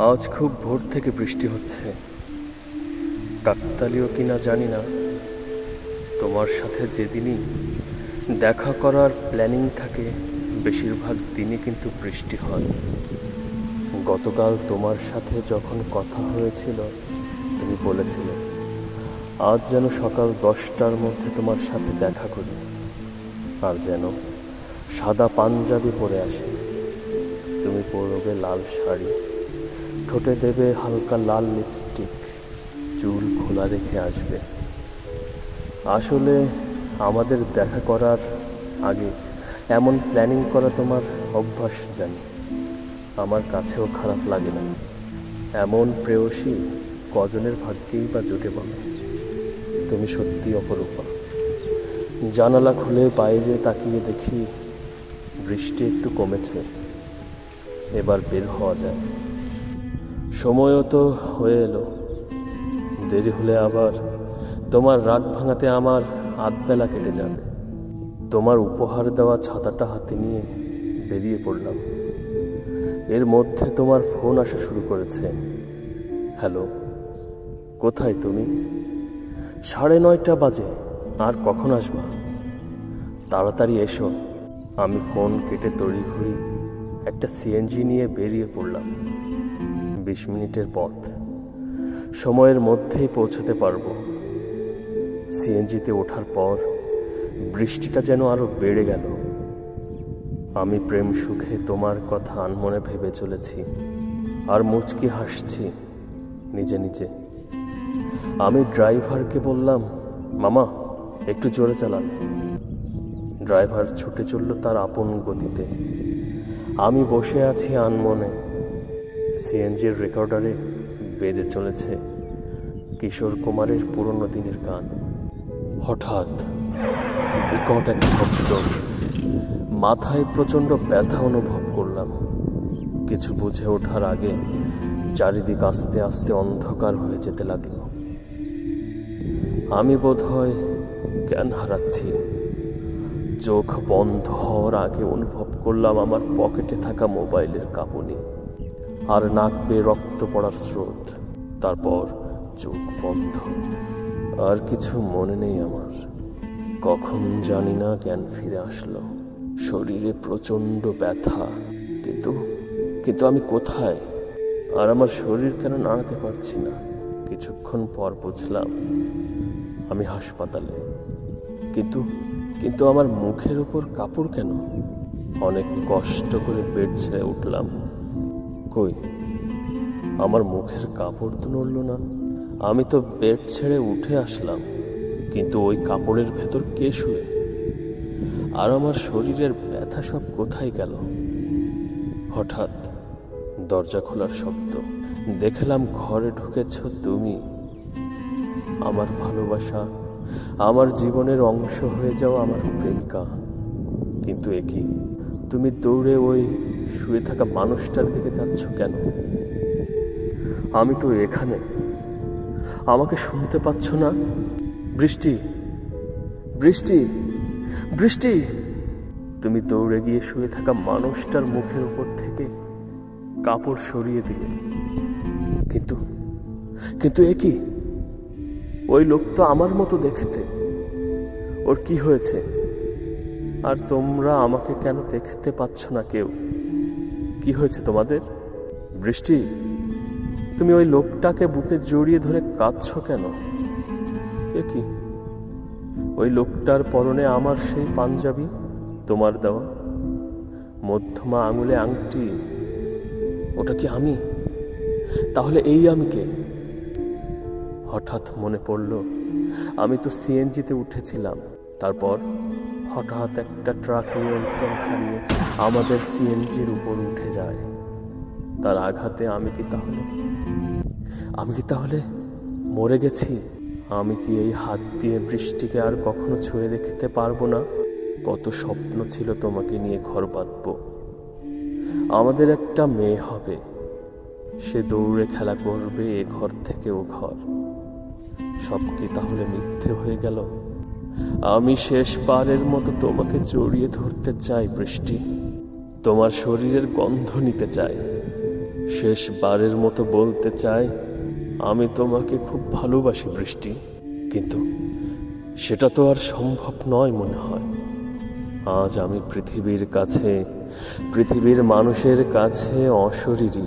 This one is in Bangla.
আজ খুব ভোর থেকে বৃষ্টি হচ্ছে। কাকতালীয় কিনা জানি না, তোমার সাথে যেদিনই দেখা করার প্ল্যানিং থাকে বেশিরভাগ দিনই কিন্তু বৃষ্টি হয়। গতকাল তোমার সাথে যখন কথা হয়েছিল তুমি বলেছিলে আজ যেন সকাল 10টার মধ্যে তোমার সাথে দেখা করি, আর যেন সাদা পাঞ্জাবি পরে আসি। তুমি পরবে লাল শাড়ি, ঠোঁটে দেবে হালকা লাল লিপস্টিক, চুল খোলা রেখে আসবে। আসলে আমাদের দেখা করার আগে এমন প্ল্যানিং করা তোমার অভ্যাস জানি, আমার কাছেও খারাপ লাগে না। এমন প্রেয়সী কজনের ভাগ্যেই বা জুটে বলে। তুমি সত্যি অপরূপা। জানালা খুলে বাইরে তাকিয়ে দেখি বৃষ্টি একটু কমেছে, এবার বের হওয়া যায়। সময়ও তো হয়ে এলো, দেরি হলে আবার তোমার রাগ ভাঙাতে আমার আধবেলা কেটে যাবে। তোমার উপহার দেওয়া ছাতাটা হাতে নিয়ে বেরিয়ে পড়লাম। এর মধ্যে তোমার ফোন আসা শুরু করেছে। হ্যালো, কোথায় তুমি? 9:30 বাজে, আর কখন আসবা? তাড়াতাড়ি এসো। আমি ফোন কেটে তড়িঘড়ি একটা সিএনজি নিয়ে বেরিয়ে পড়লাম। 20 মিনিটের পথ, সময়ের মধ্যেই পৌঁছতে পারবো। সিএনজিতে ওঠার পর বৃষ্টিটা যেন আরো বেড়ে গেল। আমি প্রেম সুখে তোমার কথা আনমনে ভেবে চলেছি আর মুচকি হাসছি নিজে নিজে। আমি ড্রাইভারকে বললাম, মামা একটু জোরে চালান। ড্রাইভার ছুটে চলল তার আপন গতিতে। আমি বসে আছি আনমনে। সিএনজির রেকর্ডারে বেজে চলেছে কিশোর কুমারের পুরনো দিনের গান। হঠাৎ বিকট এক শব্দ, মাথায় প্রচণ্ড ব্যথা অনুভব করলাম। কিছু বুঝে ওঠার আগে চারিদিক আস্তে আস্তে অন্ধকার হয়ে যেতে লাগলো। আমি বোধহয় জ্ঞান হারাচ্ছি। চোখ বন্ধ হওয়ার আগে অনুভব করলাম আমার পকেটে থাকা মোবাইলের কাঁপুনি আর নাক বেয়ে রক্ত পড়ার স্রোত। তারপর চোখ বন্ধ, আর কিছু মনে নেই আমার। কখন জানি না জ্ঞান ফিরে আসলো। শরীরে প্রচণ্ড ব্যথা, কিন্তু আমি কোথায়? আর আমার শরীর কেন নাড়াতে পারছি না? কিছুক্ষণ পর বুঝলাম আমি হাসপাতালে। কিন্তু আমার মুখের উপর কাপড় কেন? অনেক কষ্ট করে বেড ছেড়ে উঠলাম। কই, আমার মুখের কাপড় তো নড়ল না। আমি তো বেড ছেড়ে উঠে আসলাম, কিন্তু ওই কাপড়ের ভেতর কে শুয়ে? আর আমার শরীরের ব্যথা সব কোথায় গেল? হঠাৎ দরজা খোলার শব্দ। দেখলাম ঘরে ঢুকেছ তুমি। আমার ভালোবাসা, আমার জীবনের অংশ হয়ে যাওয়া আমার প্রেমিকা। কিন্তু একই, তুমি দৌড়ে ওই শুয়ে থাকা মানুষটার দিকে যাচ্ছ কেন? আমি তো এখানে। আমাকে শুনতে পাচ্ছ না? বৃষ্টি, বৃষ্টি, বৃষ্টি! তুমি দৌড়ে গিয়ে শুয়ে থাকা মানুষটার মুখের উপর থেকে কাপড় সরিয়ে দিলে। কিন্তু একই, ওই লোক তো আমার মতো দেখতে। ওর কি হয়েছে? আর তোমরা আমাকে কেন দেখতে পাচ্ছ না কেউ? কি হয়েছে তোমাদের? বৃষ্টি, তুমি ওই লোকটাকে বুকে জড়িয়ে ধরে কাঁদছো কেন? কি ওই লোকটার পরনে আমার সেই পাঞ্জাবি, তোমার দেওয়া মধ্যমা আঙুলে আংটি, ওটা কি আমি? তাহলে এই আমি কে? হঠাৎ মনে পড়ল আমি তো সিএনজিতে উঠেছিলাম। তারপর হঠাৎ একটা ট্রাক নিয়ন্ত্রণ হারিয়ে আমাদের সিএনজির উপর উঠে যায়। তার আঘাতে আমি কি তাহলে মরে গেছি? আমি কি এই হাত দিয়ে বৃষ্টিকে আর কখনো ছুঁয়ে দেখতে পারবো না? কত স্বপ্ন ছিল তোমাকে নিয়ে ঘর বাঁধবো, আমাদের একটা মেয়ে হবে, সে দৌড়ে খেলা করবে এ ঘর থেকে ও ঘর। সব কি তাহলে মিথ্যে হয়ে গেল? আমি শেষবারের মতো তোমাকে জড়িয়ে ধরতে চাই বৃষ্টি, তোমার শরীরের গন্ধ নিতে চাই, শেষবারের মতো বলতে চাই, আমি তোমাকে খুব ভালোবাসি বৃষ্টি, কিন্তু সেটা তো আর সম্ভব নয় মনে হয়। আজ আমি পৃথিবীর কাছে, পৃথিবীর মানুষের কাছে অশরীরী।